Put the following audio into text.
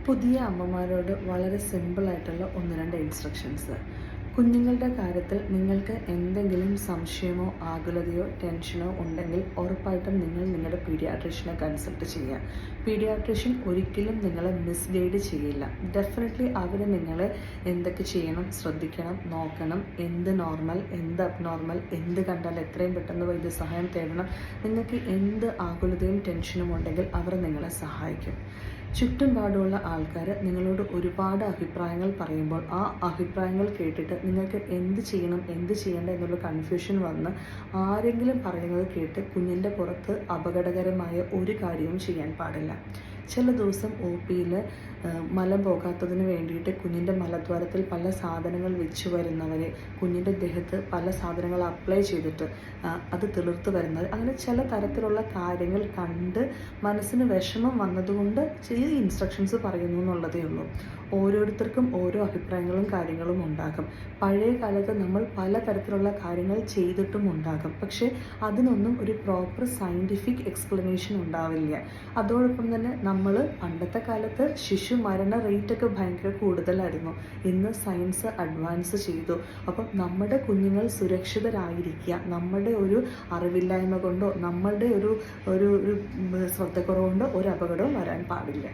പുതിയ അമ്മമാരോട് വളരെ സിമ്പിളായിട്ടുള്ള ഒന്ന് രണ്ട് ഇൻസ്ട്രക്ഷൻസ്. കുഞ്ഞുങ്ങളുടെ കാര്യത്തിൽ നിങ്ങൾക്ക് എന്തെങ്കിലും സംശയമോ ആകുലതയോ ടെൻഷനോ ഉണ്ടെങ്കിൽ ഉറപ്പായിട്ടും നിങ്ങൾ നിങ്ങളുടെ പീഡിയാട്രീഷ്യനെ കൺസൾട്ട് ചെയ്യുക. പീഡിയാട്രീഷ്യൻ ഒരിക്കലും നിങ്ങളെ മിസ്ഗൈഡ് ചെയ്യില്ല. ഡെഫിനറ്റ്ലി അവർ നിങ്ങളെ എന്തൊക്കെ ചെയ്യണം, ശ്രദ്ധിക്കണം, നോക്കണം, എന്ത് നോർമൽ, എന്ത് അബ്നോർമൽ, എന്ത് കണ്ടാൽ എത്രയും പെട്ടെന്ന് വൈദ്യസഹായം തേടണം, നിങ്ങൾക്ക് എന്ത് ആകുലതയും ടെൻഷനും ഉണ്ടെങ്കിൽ അവർ നിങ്ങളെ സഹായിക്കും. ചുറ്റുപാടുമുള്ള ആൾക്കാർ നിങ്ങളോട് ഒരുപാട് അഭിപ്രായങ്ങൾ പറയുമ്പോൾ ആ അഭിപ്രായങ്ങൾ കേട്ടിട്ട് നിങ്ങൾക്ക് എന്ത് ചെയ്യണം, എന്ത് ചെയ്യേണ്ട എന്നുള്ള കൺഫ്യൂഷൻ വന്ന് ആരെങ്കിലും പറയുന്നത് കേട്ട് കുഞ്ഞിൻ്റെ പുറത്ത് അപകടകരമായ ഒരു കാര്യവും ചെയ്യാൻ പാടില്ല. ചില ദിവസം OPയിൽ മലം പോകാത്തതിന് വേണ്ടിയിട്ട് കുഞ്ഞിൻ്റെ മലദ്വാരത്തിൽ പല സാധനങ്ങൾ വെച്ച് വരുന്നവരെ, കുഞ്ഞിൻ്റെ ദേഹത്ത് പല സാധനങ്ങൾ അപ്ലൈ ചെയ്തിട്ട് അത് തിളിർത്ത് വരുന്നത്, അങ്ങനെ ചില തരത്തിലുള്ള കാര്യങ്ങൾ കണ്ട് മനസ്സിന് വിഷമം വന്നതുകൊണ്ട് ഈ ഇൻസ്ട്രക്ഷൻസ് പറയുന്നു എന്നുള്ളതേ ഉള്ളൂ. ഓരോരുത്തർക്കും ഓരോ അഭിപ്രായങ്ങളും കാര്യങ്ങളും ഉണ്ടാകും. പഴയ കാലത്ത് നമ്മൾ പല തരത്തിലുള്ള കാര്യങ്ങൾ ചെയ്തിട്ടും ഉണ്ടാകും, പക്ഷേ അതിനൊന്നും ഒരു പ്രോപ്പർ സയൻറ്റിഫിക് എക്സ്പ്ലനേഷൻ ഉണ്ടാവില്ല. അതോടൊപ്പം തന്നെ നമ്മൾ പണ്ടത്തെ കാലത്ത് ശിശു മരണ റേറ്റൊക്കെ ഭയങ്കര കൂടുതലായിരുന്നു. ഇന്ന് സയൻസ് അഡ്വാൻസ് ചെയ്തു. അപ്പം നമ്മുടെ കുഞ്ഞുങ്ങൾ സുരക്ഷിതരായിരിക്കുക. നമ്മുടെ ഒരു അറിവില്ലായ്മ കൊണ്ടോ നമ്മളുടെ ഒരു ശ്രദ്ധക്കുറവുകൊണ്ടോ ഒരു അപകടവും വരാൻ പാടില്ല.